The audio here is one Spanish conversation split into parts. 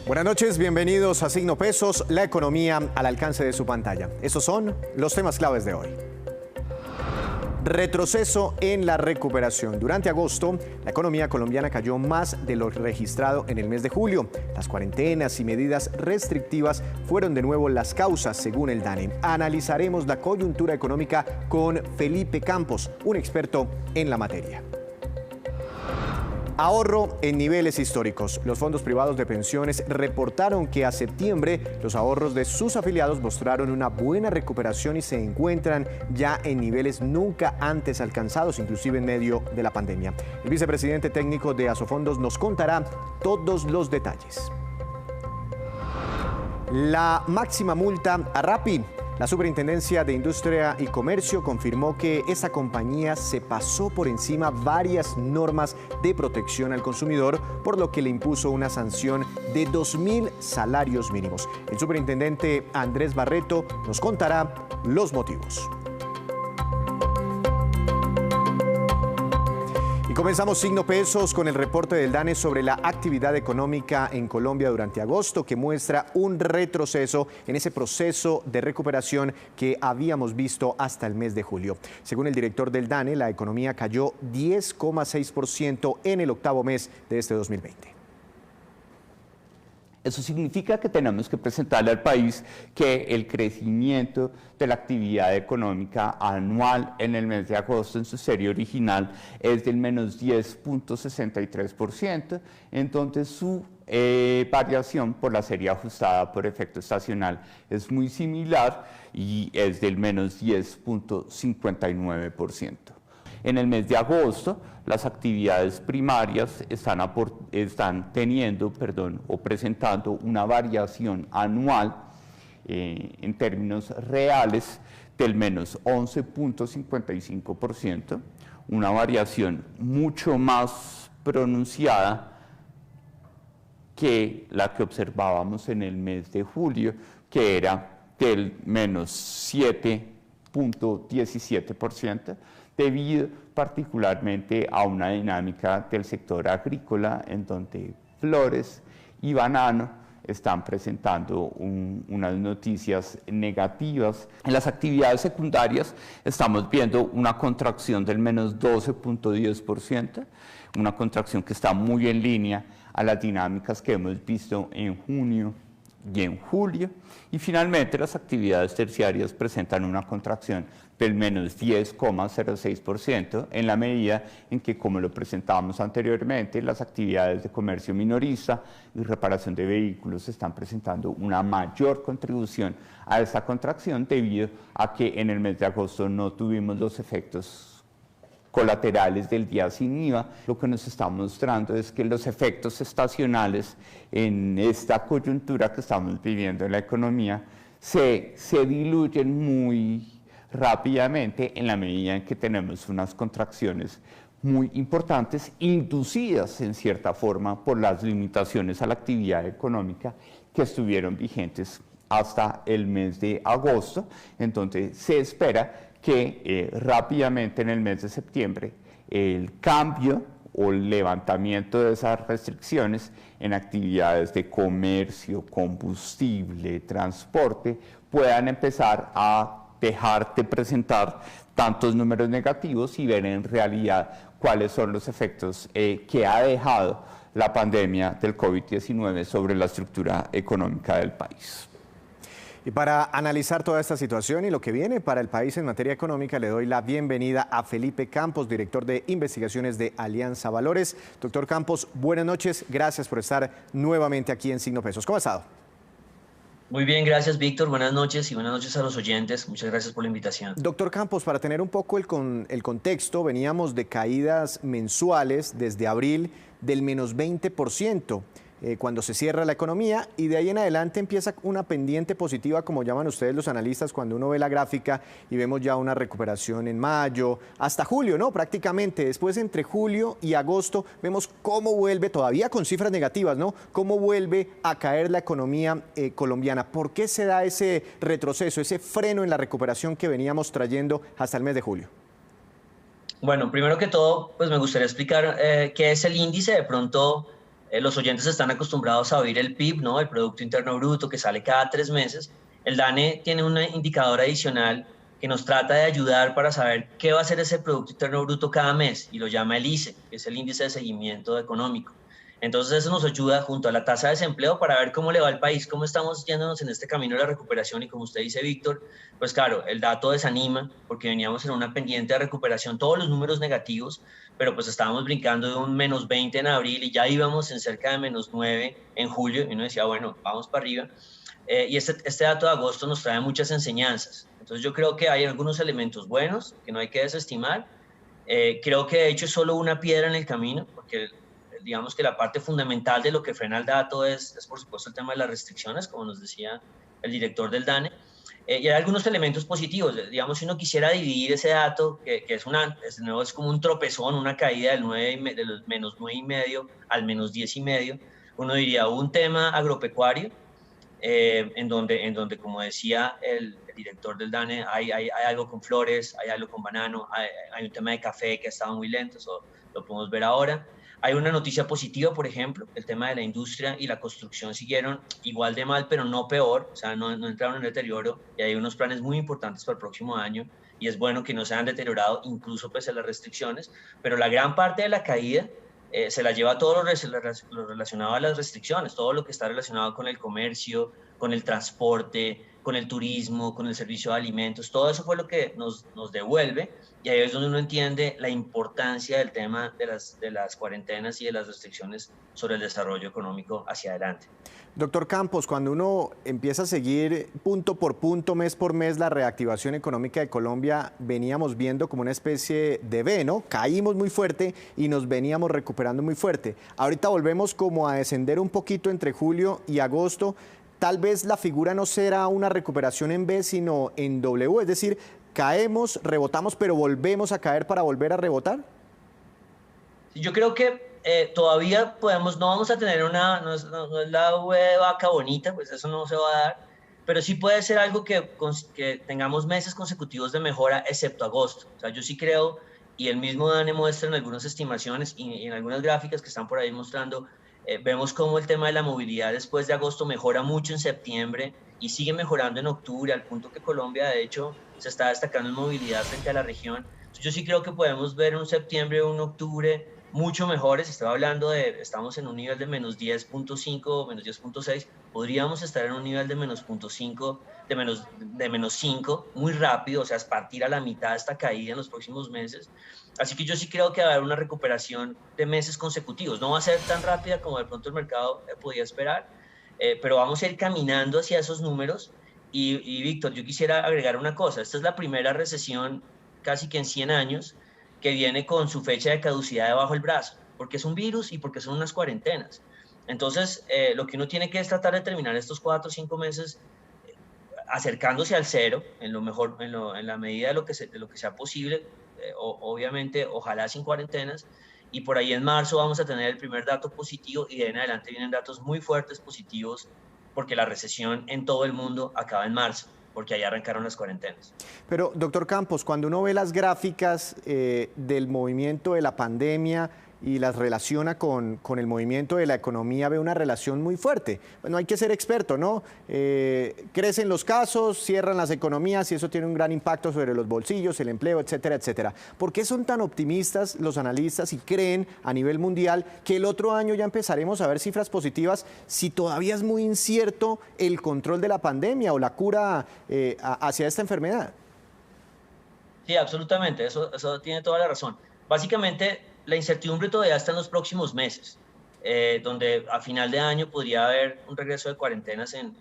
Buenas noches, bienvenidos a Signo Pesos, la economía al alcance de su pantalla. Estos son los temas claves de hoy. Retroceso en la recuperación. Durante agosto, la economía colombiana cayó más de lo registrado en el mes de julio. Las cuarentenas y medidas restrictivas fueron de nuevo las causas, según el DANE. Analizaremos la coyuntura económica con Felipe Campos, un experto en la materia. Ahorro en niveles históricos. Los fondos privados de pensiones reportaron que a septiembre los ahorros de sus afiliados mostraron una buena recuperación y se encuentran ya en niveles nunca antes alcanzados, inclusive en medio de la pandemia. El vicepresidente técnico de Asofondos nos contará todos los detalles. La máxima multa a Rappi. La Superintendencia de Industria y Comercio confirmó que esa compañía se pasó por encima varias normas de protección al consumidor, por lo que le impuso una sanción de 2.000 salarios mínimos. El superintendente Andrés Barreto nos contará los motivos. Comenzamos Signo Pesos con el reporte del DANE sobre la actividad económica en Colombia durante agosto, que muestra un retroceso en ese proceso de recuperación que habíamos visto hasta el mes de julio. Según el director del DANE, la economía cayó 10,6% en el octavo mes de este 2020. Eso significa que tenemos que presentarle al país que el crecimiento de la actividad económica anual en el mes de agosto en su serie original es del menos 10,63%, entonces su variación por la serie ajustada por efecto estacional es muy similar y es del menos 10,59%. En el mes de agosto, las actividades primarias están teniendo o presentando una variación anual en términos reales del menos 11,55%, una variación mucho más pronunciada que la que observábamos en el mes de julio, que era del menos 7,17%, debido particularmente a una dinámica del sector agrícola en donde flores y banano están presentando unas noticias negativas. En las actividades secundarias estamos viendo una contracción del menos 12,10%, una contracción que está muy en línea a las dinámicas que hemos visto en junio y en julio, y finalmente las actividades terciarias presentan una contracción del menos 10,06% en la medida en que, como lo presentábamos anteriormente, las actividades de comercio minorista y reparación de vehículos están presentando una mayor contribución a esa contracción debido a que en el mes de agosto no tuvimos los efectos colaterales del día sin IVA. Lo que nos está mostrando es que los efectos estacionales en esta coyuntura que estamos viviendo en la economía se diluyen muy rápidamente en la medida en que tenemos unas contracciones muy importantes, inducidas en cierta forma por las limitaciones a la actividad económica que estuvieron vigentes hasta el mes de agosto. Entonces se espera que rápidamente en el mes de septiembre el cambio o el levantamiento de esas restricciones en actividades de comercio, combustible, transporte, puedan empezar a dejar de presentar tantos números negativos y ver en realidad cuáles son los efectos que ha dejado la pandemia del COVID-19 sobre la estructura económica del país. Y para analizar toda esta situación y lo que viene para el país en materia económica, le doy la bienvenida a Felipe Campos, director de investigaciones de Alianza Valores. Doctor Campos, buenas noches. Gracias por estar nuevamente aquí en Signo Pesos. ¿Cómo ha estado? Muy bien, gracias Víctor. Buenas noches y buenas noches a los oyentes. Muchas gracias por la invitación. Doctor Campos, para tener un poco el contexto, veníamos de caídas mensuales desde abril del menos 20%. Cuando se cierra la economía, y de ahí en adelante empieza una pendiente positiva, como llaman ustedes los analistas, cuando uno ve la gráfica y vemos ya una recuperación en mayo, hasta julio, ¿no? Prácticamente después, entre julio y agosto, vemos cómo vuelve, todavía con cifras negativas, ¿no? Cómo vuelve a caer la economía colombiana. ¿Por qué se da ese retroceso, ese freno en la recuperación que veníamos trayendo hasta el mes de julio? Bueno, primero que todo, pues me gustaría explicar qué es el índice. De pronto Los oyentes están acostumbrados a oír el PIB, ¿no? El Producto Interno Bruto, que sale cada 3 meses. El DANE tiene un indicador adicional que nos trata de ayudar para saber qué va a ser ese Producto Interno Bruto cada mes, y lo llama el ICE, que es el Índice de Seguimiento Económico. Entonces eso nos ayuda junto a la tasa de desempleo para ver cómo le va al país, cómo estamos yéndonos en este camino de la recuperación. Y como usted dice, Víctor, pues claro, el dato desanima porque veníamos en una pendiente de recuperación, todos los números negativos, pero pues estábamos brincando de un -20 en abril y ya íbamos en cerca de -9 en julio, y uno decía, bueno, vamos para arriba. Y este dato de agosto nos trae muchas enseñanzas. Entonces yo creo que hay algunos elementos buenos que no hay que desestimar. Creo que de hecho es solo una piedra en el camino, porque digamos que la parte fundamental de lo que frena el dato es por supuesto el tema de las restricciones, como nos decía el director del DANE. Y hay algunos elementos positivos. Digamos, si uno quisiera dividir ese dato, que es como un tropezón, una caída de los -9,5 al -10,5, uno diría un tema agropecuario, en donde, como decía el director del DANE, hay algo con flores, hay algo con banano, hay un tema de café que ha estado muy lento, eso lo podemos ver ahora. Hay una noticia positiva, por ejemplo, el tema de la industria y la construcción siguieron igual de mal, pero no peor, o sea, no entraron en deterioro, y hay unos planes muy importantes para el próximo año, y es bueno que no se hayan deteriorado, incluso pese a las restricciones, pero la gran parte de la caída se la lleva todo lo relacionado a las restricciones, todo lo que está relacionado con el comercio, con el transporte, con el turismo, con el servicio de alimentos. Todo eso fue lo que nos devuelve, y ahí es donde uno entiende la importancia del tema de las cuarentenas y de las restricciones sobre el desarrollo económico hacia adelante. Doctor Campos, cuando uno empieza a seguir punto por punto, mes por mes, la reactivación económica de Colombia, veníamos viendo como una especie de V, ¿no? Caímos muy fuerte y nos veníamos recuperando muy fuerte. Ahorita volvemos como a descender un poquito entre julio y agosto. Tal vez la figura no será una recuperación en V, sino en W, es decir, caemos, rebotamos, pero volvemos a caer para volver a rebotar. Yo creo que todavía no vamos a tener no es la V de vaca bonita, pues eso no se va a dar, pero sí puede ser algo que tengamos meses consecutivos de mejora, excepto agosto. O sea, yo sí creo, y el mismo DANE muestra en algunas estimaciones y en algunas gráficas que están por ahí mostrando, vemos cómo el tema de la movilidad después de agosto mejora mucho en septiembre y sigue mejorando en octubre, al punto que Colombia, de hecho, se está destacando en movilidad frente a la región. Entonces, yo sí creo que podemos ver un septiembre o un octubre mucho mejores. Estaba hablando estamos en un nivel de -10,5, -10,6, podríamos estar en un nivel de -0,5, de menos 5, muy rápido, o sea, es partir a la mitad de esta caída en los próximos meses. Así que yo sí creo que va a haber una recuperación de meses consecutivos. No va a ser tan rápida como de pronto el mercado podía esperar, pero vamos a ir caminando hacia esos números. Y Víctor, yo quisiera agregar una cosa. Esta es la primera recesión casi que en 100 años que viene con su fecha de caducidad debajo del brazo, porque es un virus y porque son unas cuarentenas. Entonces, lo que uno tiene que es tratar de terminar estos 4 o 5 meses acercándose al cero, en la medida de lo que sea posible, obviamente, ojalá sin cuarentenas, y por ahí en marzo vamos a tener el primer dato positivo, y de ahí en adelante vienen datos muy fuertes positivos, porque la recesión en todo el mundo acaba en marzo, porque ahí arrancaron las cuarentenas. Pero, doctor Campos, cuando uno ve las gráficas del movimiento de la pandemia y las relaciona con el movimiento de la economía, ve una relación muy fuerte. Bueno, hay que ser experto, ¿no? Crecen los casos, cierran las economías y eso tiene un gran impacto sobre los bolsillos, el empleo, etcétera, etcétera. ¿Por qué son tan optimistas los analistas y creen a nivel mundial que el otro año ya empezaremos a ver cifras positivas si todavía es muy incierto el control de la pandemia o la cura hacia esta enfermedad? Sí, absolutamente, eso tiene toda la razón. Básicamente, la incertidumbre todavía está en los próximos meses, donde a final de año podría haber un regreso de cuarentenas en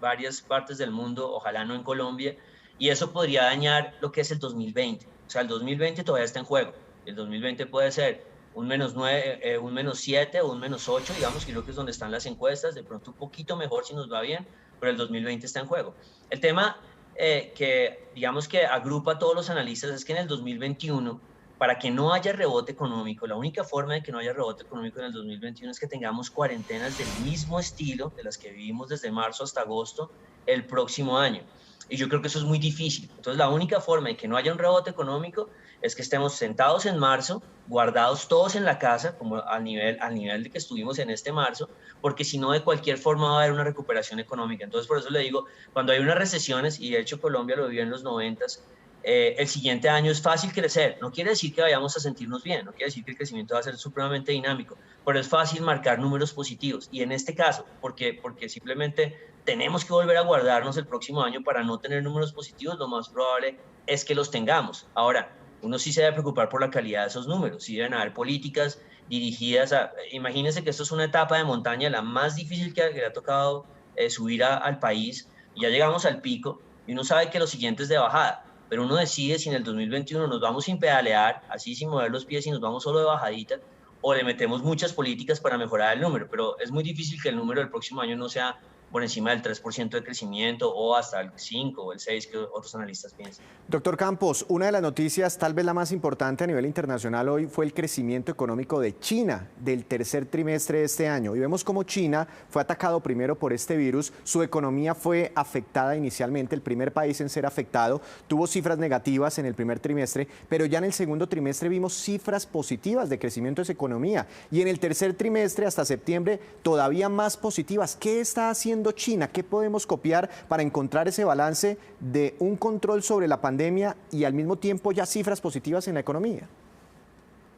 varias partes del mundo, ojalá no en Colombia, y eso podría dañar lo que es el 2020. O sea, el 2020 todavía está en juego. El 2020 puede ser un -9, un -7 o un -8, digamos, que creo que es donde están las encuestas, de pronto un poquito mejor si nos va bien, pero el 2020 está en juego. El tema que, digamos, que agrupa a todos los analistas es que en el 2021, para que no haya rebote económico, la única forma de que no haya rebote económico en el 2021 es que tengamos cuarentenas del mismo estilo de las que vivimos desde marzo hasta agosto el próximo año. Y yo creo que eso es muy difícil. Entonces, la única forma de que no haya un rebote económico es que estemos sentados en marzo, guardados todos en la casa, como al nivel de que estuvimos en este marzo, porque si no, de cualquier forma va a haber una recuperación económica. Entonces, por eso le digo, cuando hay unas recesiones, y de hecho Colombia lo vivió en los 90s, el siguiente año es fácil crecer. No quiere decir que vayamos a sentirnos bien, no quiere decir que el crecimiento va a ser supremamente dinámico, pero es fácil marcar números positivos. Y en este caso, porque simplemente tenemos que volver a guardarnos el próximo año para no tener números positivos, lo más probable es que los tengamos. Ahora, uno sí se debe preocupar por la calidad de esos números, sí deben haber políticas dirigidas a... Imagínense que esto es una etapa de montaña, la más difícil que le ha tocado subir al país, y ya llegamos al pico, y uno sabe que lo siguiente es de bajada, pero uno decide si en el 2021 nos vamos sin pedalear, así sin mover los pies y nos vamos solo de bajadita, o le metemos muchas políticas para mejorar el número, pero es muy difícil que el número del próximo año no sea por encima del 3% de crecimiento o hasta el 5 o el 6 que otros analistas piensan. Doctor Campos, una de las noticias, tal vez la más importante a nivel internacional hoy, fue el crecimiento económico de China del tercer trimestre de este año. Y vemos cómo China fue atacado primero por este virus, su economía fue afectada inicialmente, el primer país en ser afectado, tuvo cifras negativas en el primer trimestre, pero ya en el segundo trimestre vimos cifras positivas de crecimiento de su economía. Y en el tercer trimestre, hasta septiembre, todavía más positivas. ¿Qué está haciendo China? ¿Qué podemos copiar para encontrar ese balance de un control sobre la pandemia y al mismo tiempo ya cifras positivas en la economía?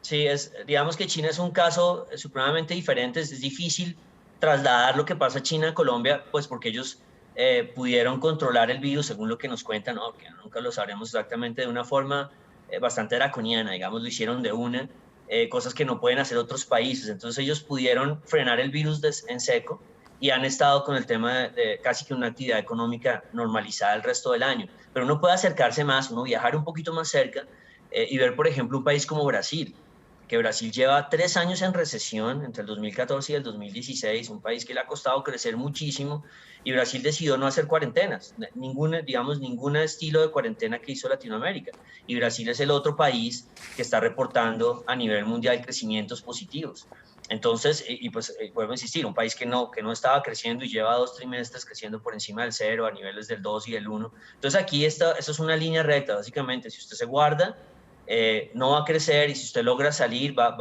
Sí, digamos que China es un caso supremamente diferente. Es difícil trasladar lo que pasa en China a Colombia, pues porque ellos pudieron controlar el virus, según lo que nos cuentan, ¿no? Que nunca lo sabremos exactamente, de una forma bastante draconiana, digamos, lo hicieron de una, cosas que no pueden hacer otros países. Entonces ellos pudieron frenar el virus en seco, y han estado con el tema de casi que una actividad económica normalizada el resto del año. Pero uno puede acercarse más, uno viajar un poquito más cerca y ver, por ejemplo, un país como Brasil, que Brasil lleva 3 años en recesión, entre el 2014 y el 2016, un país que le ha costado crecer muchísimo, y Brasil decidió no hacer cuarentenas, ningún estilo de cuarentena que hizo Latinoamérica. Y Brasil es el otro país que está reportando a nivel mundial crecimientos positivos. Entonces, pues vuelvo a insistir, un país que no estaba creciendo y lleva 2 trimestres creciendo por encima del 0, a niveles del 2 y del 1. Entonces aquí esto es una línea recta, básicamente. Si usted se guarda, no va a crecer, y si usted logra salir, va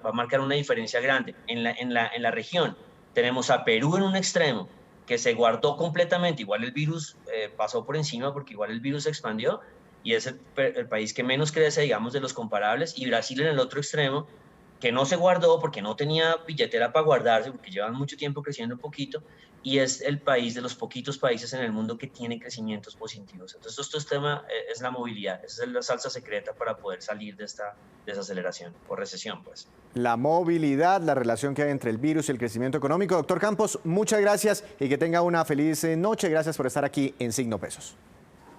a marcar una diferencia grande. En la región tenemos a Perú en un extremo, que se guardó completamente, igual el virus pasó por encima porque igual el virus se expandió, y es el país que menos crece, digamos, de los comparables, y Brasil en el otro extremo, que no se guardó porque no tenía billetera para guardarse, porque llevan mucho tiempo creciendo un poquito, y es el país de los poquitos países en el mundo que tiene crecimientos positivos. Entonces, este tema es la movilidad, esa es la salsa secreta para poder salir de esta desaceleración o recesión, pues. La movilidad, la relación que hay entre el virus y el crecimiento económico. Doctor Campos, muchas gracias y que tenga una feliz noche. Gracias por estar aquí en Signo Pesos.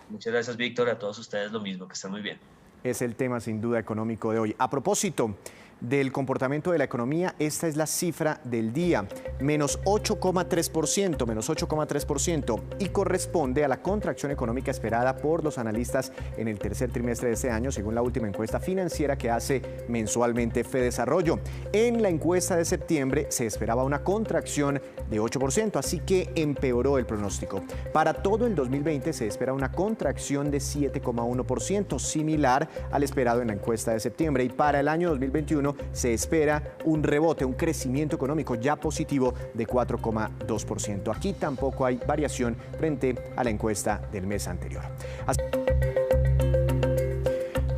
Muchas gracias, Víctor, a todos ustedes lo mismo, que estén muy bien. Es el tema sin duda económico de hoy. A propósito del comportamiento de la economía, esta es la cifra del día, menos 8,3%, y corresponde a la contracción económica esperada por los analistas en el tercer trimestre de este año, según la última encuesta financiera que hace mensualmente Fedesarrollo. En la encuesta de septiembre se esperaba una contracción de 8%, así que empeoró el pronóstico. Para todo el 2020 se espera una contracción de 7,1%, similar al esperado en la encuesta de septiembre, y para el año 2021 se espera un rebote, un crecimiento económico ya positivo de 4,2%. Aquí tampoco hay variación frente a la encuesta del mes anterior.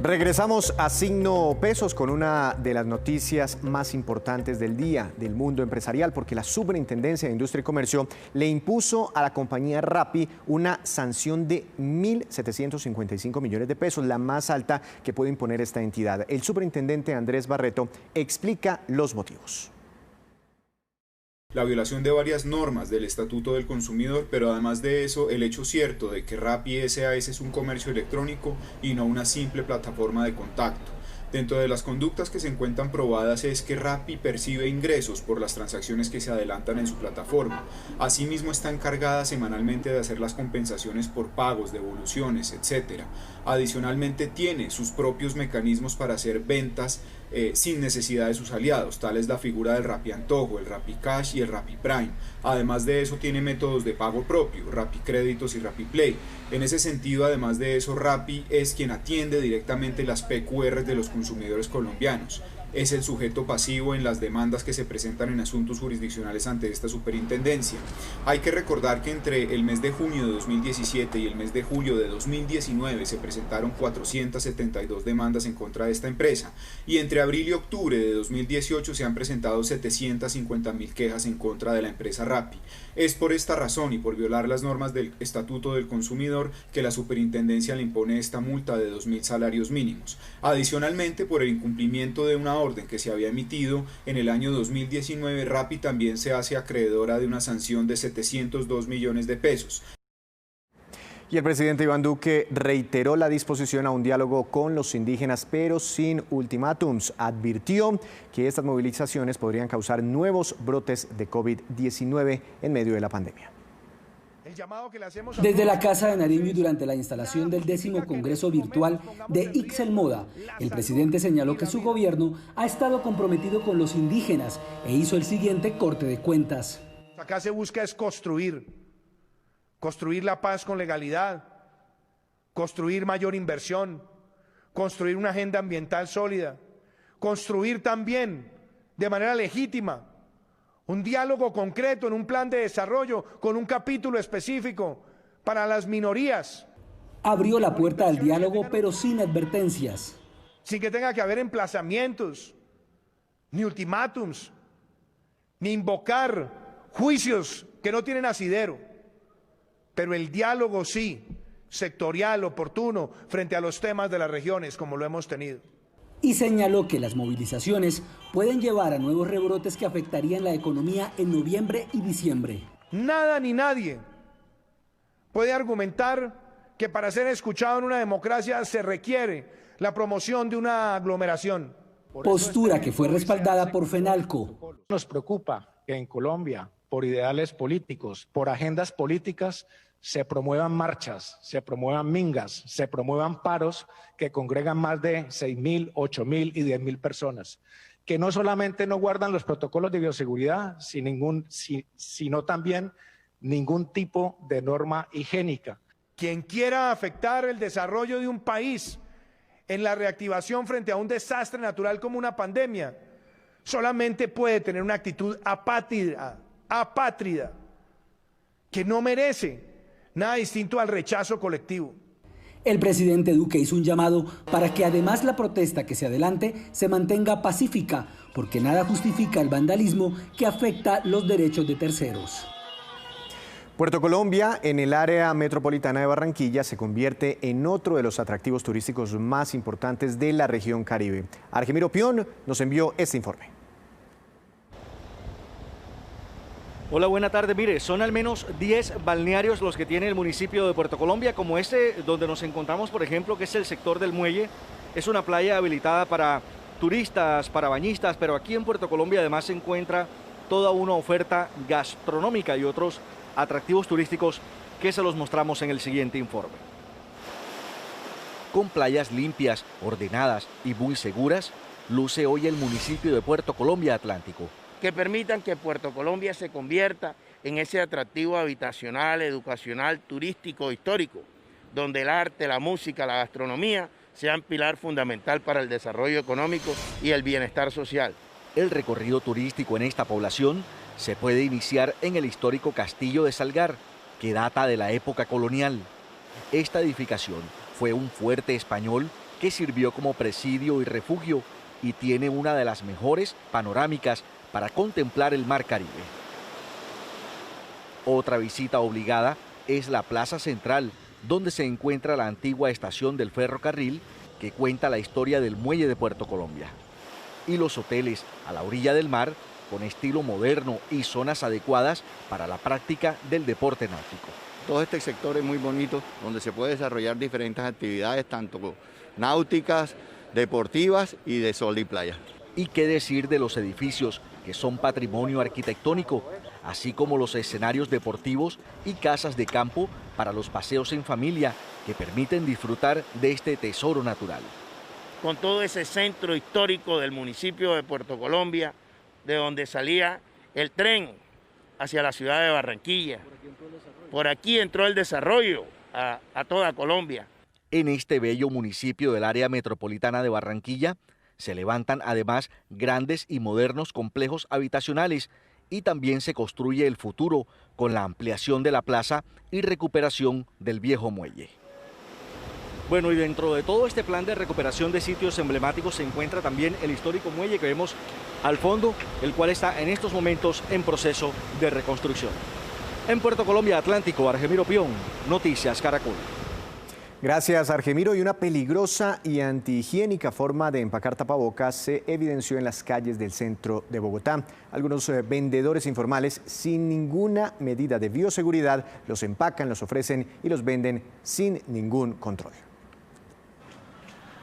Regresamos a Signo Pesos con una de las noticias más importantes del día del mundo empresarial, porque la Superintendencia de Industria y Comercio le impuso a la compañía Rappi una sanción de 1.755 millones de pesos, la más alta que puede imponer esta entidad. El superintendente Andrés Barreto explica los motivos. La violación de varias normas del Estatuto del Consumidor, pero además de eso, el hecho cierto de que Rappi SAS es un comercio electrónico y no una simple plataforma de contacto. Dentro de las conductas que se encuentran probadas es que Rappi percibe ingresos por las transacciones que se adelantan en su plataforma. Asimismo, está encargada semanalmente de hacer las compensaciones por pagos, devoluciones, etc. Adicionalmente, tiene sus propios mecanismos para hacer ventas sin necesidad de sus aliados, tal es la figura del Rappi Antojo, el Rappi Cash y el Rappi Prime. Además de eso, tiene métodos de pago propio, Rappi Créditos y Rappi Play, En ese sentido, además de eso, Rappi es quien atiende directamente las PQR de los consumidores colombianos. Es el sujeto pasivo en las demandas que se presentan en asuntos jurisdiccionales ante esta superintendencia. Hay que recordar que entre el mes de junio de 2017 y el mes de julio de 2019 se presentaron 472 demandas en contra de esta empresa, y entre abril y octubre de 2018 se han presentado 750.000 quejas en contra de la empresa Rappi. Es por esta razón y por violar las normas del Estatuto del Consumidor que la superintendencia le impone esta multa de 2.000 salarios mínimos. Adicionalmente, por el incumplimiento de una orden que se había emitido en el año 2019, Rappi también se hace acreedora de una sanción de 702 millones de pesos. Y el presidente Iván Duque reiteró la disposición a un diálogo con los indígenas, pero sin ultimátums. Advirtió que estas movilizaciones podrían causar nuevos brotes de COVID-19 en medio de la pandemia. Desde la Casa de Nariño y durante la instalación del 10º Congreso Virtual de Ixel Moda, el presidente señaló que su gobierno ha estado comprometido con los indígenas e hizo el siguiente corte de cuentas. Acá se busca es construir la paz con legalidad, construir mayor inversión, construir una agenda ambiental sólida, construir también de manera legítima un diálogo concreto en un plan de desarrollo con un capítulo específico para las minorías. Abrió la puerta al diálogo, pero sin advertencias. Sin que tenga que haber emplazamientos, ni ultimátums, ni invocar juicios que no tienen asidero. Pero el diálogo sí, sectorial, oportuno, frente a los temas de las regiones, como lo hemos tenido. Y señaló que las movilizaciones pueden llevar a nuevos rebrotes que afectarían la economía en noviembre y diciembre. Nada ni nadie puede argumentar que para ser escuchado en una democracia se requiere la promoción de una aglomeración. Postura que fue respaldada por FENALCO. Nos preocupa que en Colombia, por ideales políticos, por agendas políticas, se promuevan marchas, se promuevan mingas, se promuevan paros que congregan más de 6.000, 8.000 y 10.000 personas, que no solamente no guardan los protocolos de bioseguridad, sino también ningún tipo de norma higiénica. Quien quiera afectar el desarrollo de un país en la reactivación frente a un desastre natural como una pandemia, solamente puede tener una actitud apátrida, que no merece nada distinto al rechazo colectivo. El presidente Duque hizo un llamado para que además la protesta que se adelante se mantenga pacífica, porque nada justifica el vandalismo que afecta los derechos de terceros. Puerto Colombia, en el área metropolitana de Barranquilla, se convierte en otro de los atractivos turísticos más importantes de la región Caribe. Argemiro Pion nos envió este informe. Hola, buena tarde. Mire, son al menos 10 balnearios los que tiene el municipio de Puerto Colombia, como este donde nos encontramos, por ejemplo, que es el sector del Muelle. Es una playa habilitada para turistas, para bañistas, pero aquí en Puerto Colombia además se encuentra toda una oferta gastronómica y otros atractivos turísticos que se los mostramos en el siguiente informe. Con playas limpias, ordenadas y muy seguras, luce hoy el municipio de Puerto Colombia Atlántico. Que permitan que Puerto Colombia se convierta en ese atractivo habitacional, educacional, turístico, histórico, donde el arte, la música, la gastronomía sean pilar fundamental para el desarrollo económico y el bienestar social. El recorrido turístico en esta población se puede iniciar en el histórico Castillo de Salgar, que data de la época colonial. Esta edificación fue un fuerte español que sirvió como presidio y refugio y tiene una de las mejores panorámicas para contemplar el mar Caribe. Otra visita obligada es la Plaza Central, donde se encuentra la antigua estación del ferrocarril que cuenta la historia del muelle de Puerto Colombia. Y los hoteles a la orilla del mar, con estilo moderno y zonas adecuadas para la práctica del deporte náutico. Todo este sector es muy bonito, donde se puede desarrollar diferentes actividades, tanto náuticas, deportivas y de sol y playa. Y qué decir de los edificios que son patrimonio arquitectónico, así como los escenarios deportivos y casas de campo para los paseos en familia que permiten disfrutar de este tesoro natural. Con todo ese centro histórico del municipio de Puerto Colombia, de donde salía el tren hacia la ciudad de Barranquilla. Por aquí entró el desarrollo a toda Colombia. En este bello municipio del área metropolitana de Barranquilla se levantan además grandes y modernos complejos habitacionales y también se construye el futuro con la ampliación de la plaza y recuperación del viejo muelle. Bueno, y dentro de todo este plan de recuperación de sitios emblemáticos se encuentra también el histórico muelle que vemos al fondo, el cual está en estos momentos en proceso de reconstrucción. En Puerto Colombia Atlántico, Argemiro Pion, Noticias Caracol. Gracias, Argemiro. Y una peligrosa y antihigiénica forma de empacar tapabocas se evidenció en las calles del centro de Bogotá. Algunos vendedores informales, sin ninguna medida de bioseguridad, los empacan, los ofrecen y los venden sin ningún control.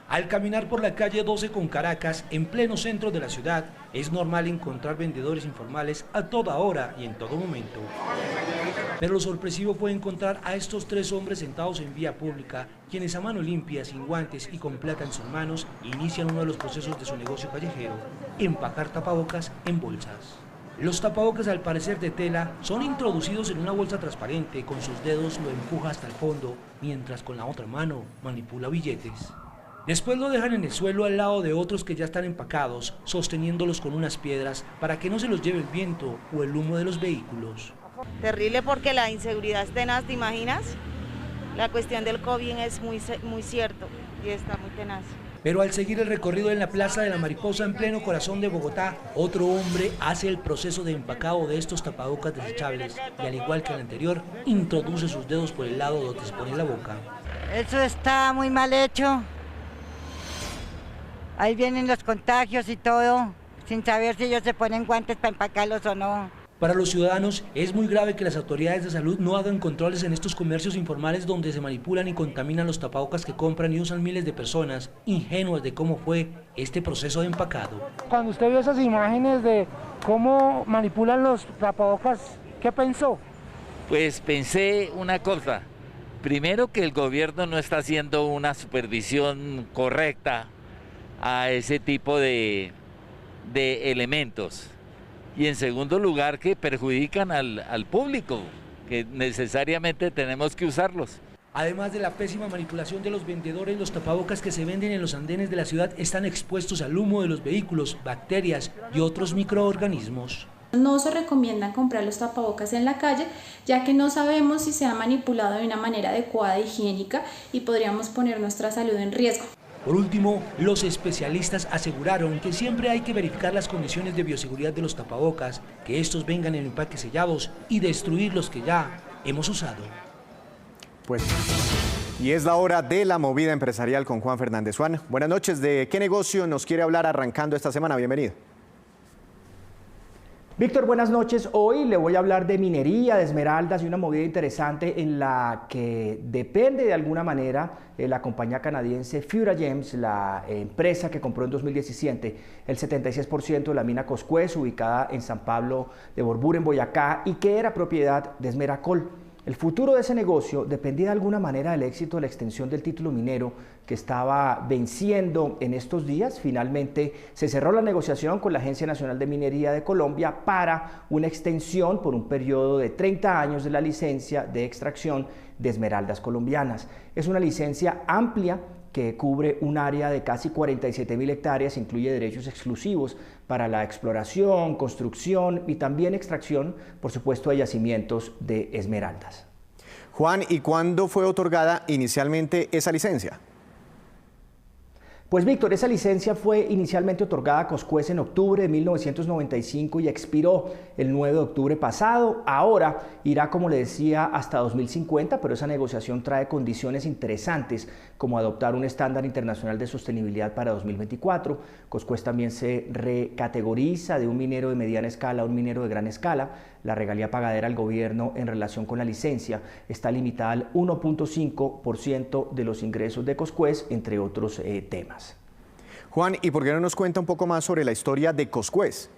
Al caminar por la calle 12 con Caracas, en pleno centro de la ciudad, es normal encontrar vendedores informales a toda hora y en todo momento. Pero lo sorpresivo fue encontrar a estos 3 hombres sentados en vía pública, quienes a mano limpia, sin guantes y con plata en sus manos, inician uno de los procesos de su negocio callejero, empacar tapabocas en bolsas. Los tapabocas, al parecer de tela, son introducidos en una bolsa transparente, con sus dedos lo empuja hasta el fondo, mientras con la otra mano manipula billetes. Después lo dejan en el suelo al lado de otros que ya están empacados, sosteniéndolos con unas piedras para que no se los lleve el viento o el humo de los vehículos. Terrible porque la inseguridad es tenaz, ¿te imaginas? La cuestión del COVID es muy cierto y está muy tenaz. Pero al seguir el recorrido en la Plaza de la Mariposa, en pleno corazón de Bogotá, otro hombre hace el proceso de empacado de estos tapabocas desechables y, al igual que el anterior, introduce sus dedos por el lado donde se pone la boca. Eso está muy mal hecho. Ahí vienen los contagios y todo, sin saber si ellos se ponen guantes para empacarlos o no. Para los ciudadanos es muy grave que las autoridades de salud no hagan controles en estos comercios informales donde se manipulan y contaminan los tapabocas que compran y usan miles de personas, ingenuas de cómo fue este proceso de empacado. Cuando usted vio esas imágenes de cómo manipulan los tapabocas, ¿qué pensó? Pues pensé una cosa. Primero, que el gobierno no está haciendo una supervisión correcta a ese tipo de elementos. Y en segundo lugar, que perjudican al público, que necesariamente tenemos que usarlos. Además de la pésima manipulación de los vendedores, los tapabocas que se venden en los andenes de la ciudad están expuestos al humo de los vehículos, bacterias y otros microorganismos. No se recomienda comprar los tapabocas en la calle, ya que no sabemos si se ha manipulado de una manera adecuada e higiénica y podríamos poner nuestra salud en riesgo. Por último, los especialistas aseguraron que siempre hay que verificar las condiciones de bioseguridad de los tapabocas, que estos vengan en empaques sellados y destruir los que ya hemos usado. Pues, y es la hora de la movida empresarial con Juan Fernández. Juan, buenas noches. ¿De qué negocio nos quiere hablar arrancando esta semana? Bienvenido. Víctor, buenas noches. Hoy le voy a hablar de minería, de esmeraldas y una movida interesante en la que depende de alguna manera la compañía canadiense Furagems, la empresa que compró en 2017 el 76% de la mina Coscuez, ubicada en San Pablo de Borbur, en Boyacá, y que era propiedad de Esmeracol. El futuro de ese negocio dependía de alguna manera del éxito de la extensión del título minero que estaba venciendo en estos días. Finalmente se cerró la negociación con la Agencia Nacional de Minería de Colombia para una extensión por un periodo de 30 años de la licencia de extracción de esmeraldas colombianas. Es una licencia amplia que cubre un área de casi 47.000 hectáreas, incluye derechos exclusivos para la exploración, construcción y también extracción, por supuesto, de yacimientos de esmeraldas. Juan, ¿y cuándo fue otorgada inicialmente esa licencia? Pues Víctor, esa licencia fue inicialmente otorgada a Coscuez en octubre de 1995 y expiró el 9 de octubre pasado. Ahora irá, como le decía, hasta 2050, pero esa negociación trae condiciones interesantes como adoptar un estándar internacional de sostenibilidad para 2024. Coscuez también se recategoriza de un minero de mediana escala a un minero de gran escala. La regalía pagadera al gobierno en relación con la licencia está limitada al 1.5% de los ingresos de Coscuez, entre otros temas. Juan, ¿y por qué no nos cuenta un poco más sobre la historia de Coscuez?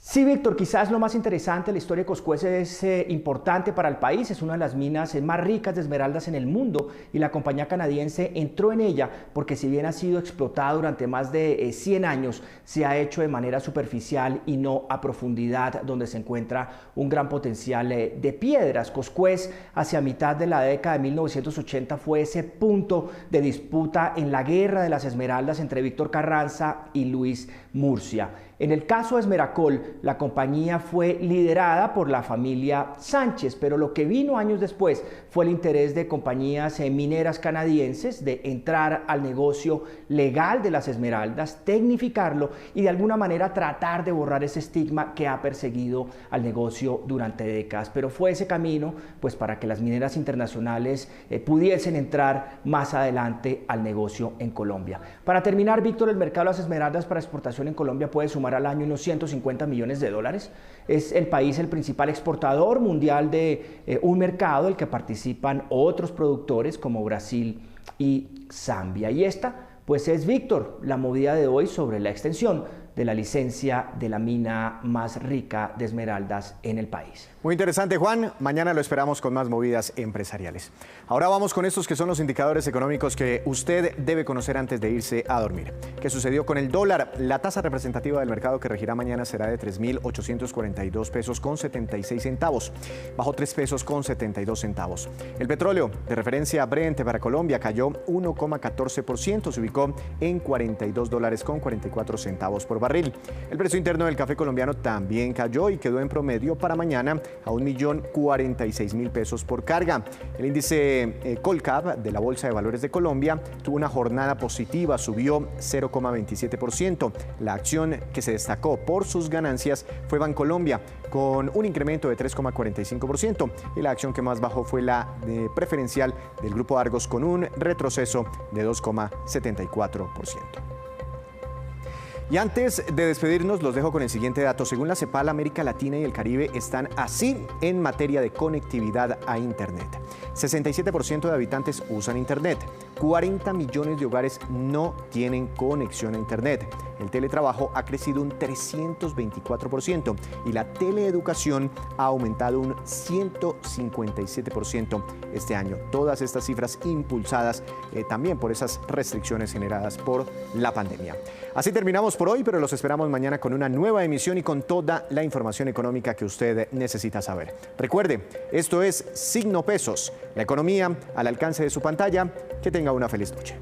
Sí, Víctor, quizás lo más interesante, la historia de Coscuez es importante para el país, es una de las minas más ricas de esmeraldas en el mundo y la compañía canadiense entró en ella porque si bien ha sido explotada durante más de 100 años, se ha hecho de manera superficial y no a profundidad, donde se encuentra un gran potencial de piedras. Coscuez, hacia mitad de la década de 1980, fue ese punto de disputa en la guerra de las esmeraldas entre Víctor Carranza y Luis Murcia. En el caso de Esmeracol, la compañía fue liderada por la familia Sánchez, pero lo que vino años después fue el interés de compañías mineras canadienses de entrar al negocio legal de las esmeraldas, tecnificarlo y de alguna manera tratar de borrar ese estigma que ha perseguido al negocio durante décadas. Pero fue ese camino pues para que las mineras internacionales pudiesen entrar más adelante al negocio en Colombia. Para terminar, Víctor, el mercado de las esmeraldas para exportación en Colombia puede sumar al año unos 150 millones de dólares. Es el país el principal exportador mundial de un mercado del que participan otros productores como Brasil y Zambia. Y esta, pues es, Víctor, la movida de hoy sobre la extensión de la licencia de la mina más rica de esmeraldas en el país. Muy interesante, Juan. Mañana lo esperamos con más movidas empresariales. Ahora vamos con estos que son los indicadores económicos que usted debe conocer antes de irse a dormir. ¿Qué sucedió con el dólar? La tasa representativa del mercado que regirá mañana será de 3.842 pesos con 76 centavos. Bajó 3 pesos con 72 centavos. El petróleo de referencia Brent para Colombia cayó 1,14%, se ubicó en $42 con 44 centavos por barril. El precio interno del café colombiano también cayó y quedó en promedio para mañana a 1.046.000 pesos por carga. El índice Colcap de la Bolsa de Valores de Colombia tuvo una jornada positiva, subió 0,27%. La acción que se destacó por sus ganancias fue Bancolombia, con un incremento de 3,45%, y la acción que más bajó fue la preferencial del Grupo Argos, con un retroceso de 2,74%. Y antes de despedirnos, los dejo con el siguiente dato. Según la CEPAL, América Latina y el Caribe están así en materia de conectividad a Internet. 67% de habitantes usan Internet. 40 millones de hogares no tienen conexión a Internet. El teletrabajo ha crecido un 324% y la teleeducación ha aumentado un 157% este año. Todas estas cifras impulsadas también por esas restricciones generadas por la pandemia. Así terminamos por hoy, pero los esperamos mañana con una nueva emisión y con toda la información económica que usted necesita saber. Recuerde, esto es Signo Pesos, la economía al alcance de su pantalla. Que tenga una feliz noche.